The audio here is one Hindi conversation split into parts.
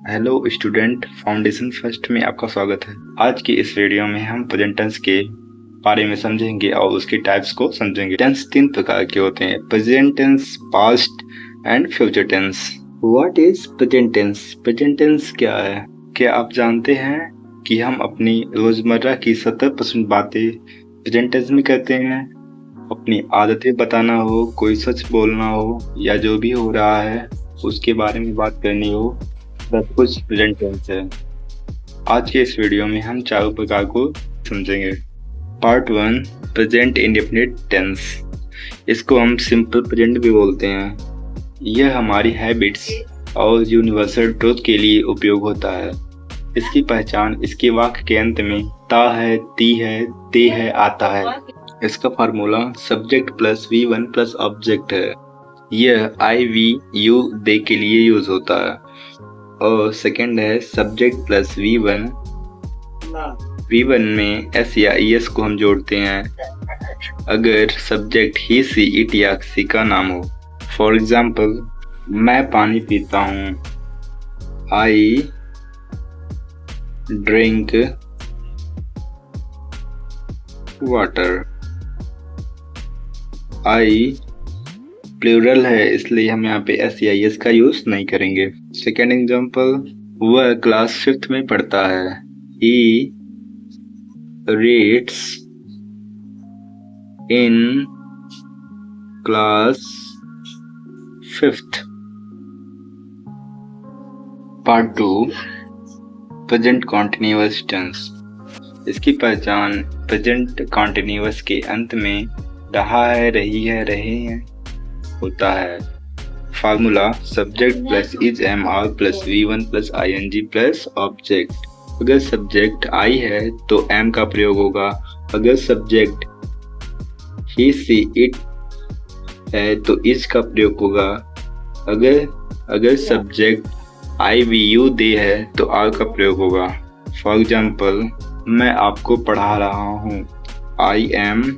हेलो स्टूडेंट, फाउंडेशन फर्स्ट में आपका स्वागत है। आज की इस वीडियो में हम प्रेजेंट टेंस के बारे में समझेंगे और उसके टाइप्स को समझेंगे। टेंस तीन प्रकार के होते हैं: present tense, past and future tense. What is present tense? Present tense क्या है? क्या आप जानते हैं कि हम अपनी रोजमर्रा की 70% बातें प्रेजेंट टेंस में करते हैं? अपनी आदतें बताना हो, कोई सच बोलना हो या जो भी हो रहा है उसके बारे में बात करनी हो, सब कुछ प्रेजेंट टेंस है। आज के इस वीडियो में हम चारों प्रकार को समझेंगे। Part 1, present indefinite tense. इसको हम सिंपल प्रेजेंट भी बोलते हैं। यह हमारी हैबिट्स और यूनिवर्सल ट्रूथ के लिए उपयोग होता है। इसकी पहचान इसके वाक्य के अंत में ता है, ती है, ते है आता है। इसका formula subject plus V1 plus object है। यह I, V, U, दे के लिए यूज होता है। और सेकंड है सब्जेक्ट प्लस V1। V1 में S या ES को हम जोड़ते हैं अगर सब्जेक्ट ही, सी, इट या किसी का नाम हो। फॉर एग्जाम्पल, मैं पानी पीता हूँ, I drink water. I plural है, इसलिए हम यहाँ पे एस या एस का यूज नहीं करेंगे। सेकेंड एग्जाम्पल, वह क्लास 5th में पढ़ता है, he reads in class 5th। Part 2, present continuous tense. इसकी पहचान प्रेजेंट कॉन्टिन्यूअस के अंत में रहा है, रही है, रहे हैं होता है। Formula subject plus is, am, are plus V1 plus ING plus object. अगर सब्जेक्ट आई है तो एम का प्रयोग होगा। अगर सब्जेक्ट ही, सी, इट है तो इज का प्रयोग होगा। अगर सब्जेक्ट I, V, U, दे है तो आर का प्रयोग होगा। फॉर एग्जाम्पल, मैं आपको पढ़ा रहा हूँ, I am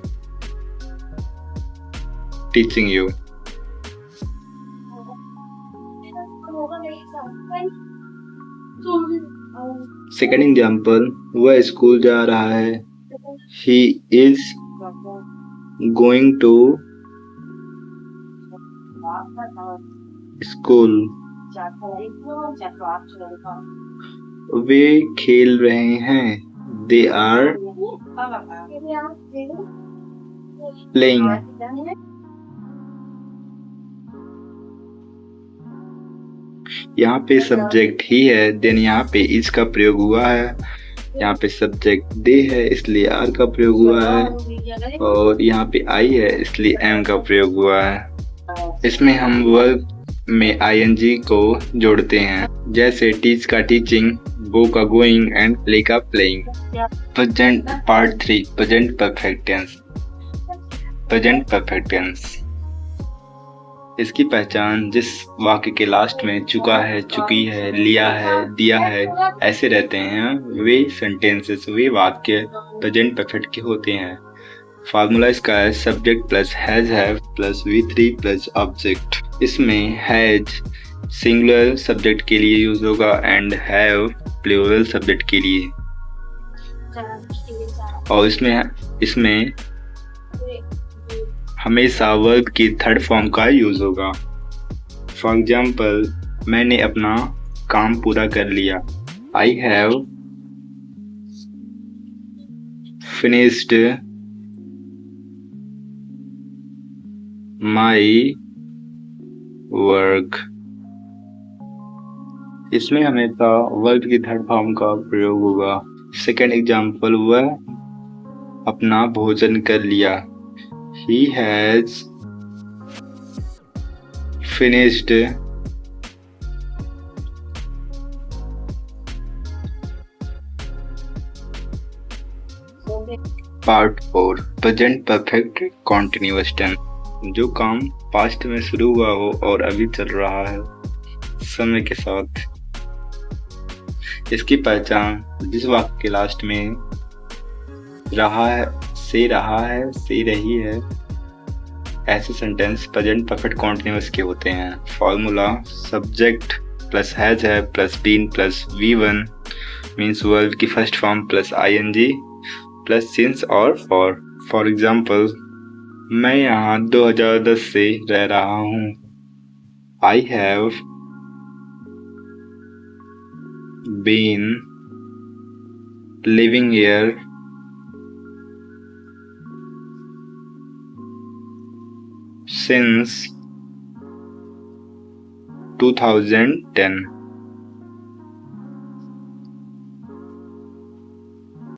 teaching you। Second example, वह स्कूल जा रहा है, he is going to school. वे खेल रहे हैं, दे आर प्लेइंग। यहाँ पे सब्जेक्ट ही है, देन यहाँ पे इज का प्रयोग हुआ है। यहाँ पे सब्जेक्ट दे है इसलिए आर का प्रयोग हुआ है, और यहाँ पे आई है इसलिए एम का प्रयोग हुआ है। इसमें हम वर्ब में ING को जोड़ते हैं, जैसे टीच का टीचिंग, गो का गोइंग एंड प्ले का playing. Present part 3, present perfect tense. Present perfect tense, इसकी पहचान जिस वाक्य के लास्ट में चुका है, चुकी है, लिया है, दिया है ऐसे रहते हैं, वे सेंटेंसेस, वे वाक्य प्रेजेंट परफेक्ट के होते हैं। फार्मूला इसका है subject plus has, have plus V3 plus object. इसमें हैज सिंगुलर सब्जेक्ट के लिए यूज होगा एंड हैव प्लूरल सब्जेक्ट के लिए, और इसमें हमेशा वर्ब की थर्ड फॉर्म का यूज होगा। फॉर एग्जाम्पल, मैंने अपना काम पूरा कर लिया, I have finished my work. इसमें हमेशा वर्ब की थर्ड फॉर्म का प्रयोग होगा। सेकेंड एग्जाम्पल, वह अपना भोजन कर लिया, he has finished part 4, present perfect continuous tense. जो काम पास्ट में शुरू हुआ हो और अभी चल रहा है समय के साथ। इसकी पहचान जिस वाक्य के लास्ट में रहा है, से रही है ऐसे सेंटेंस प्रेजेंट परफेक्ट कॉन्टिन्यूअस के होते हैं। फॉर्मूला सब्जेक्ट प्लस हैज है plus been plus V1 means verb की first form plus ING plus since और फॉर एग्जाम्पल, मैं यहाँ 2010 से रह रहा हूँ। I have been living here since 2010।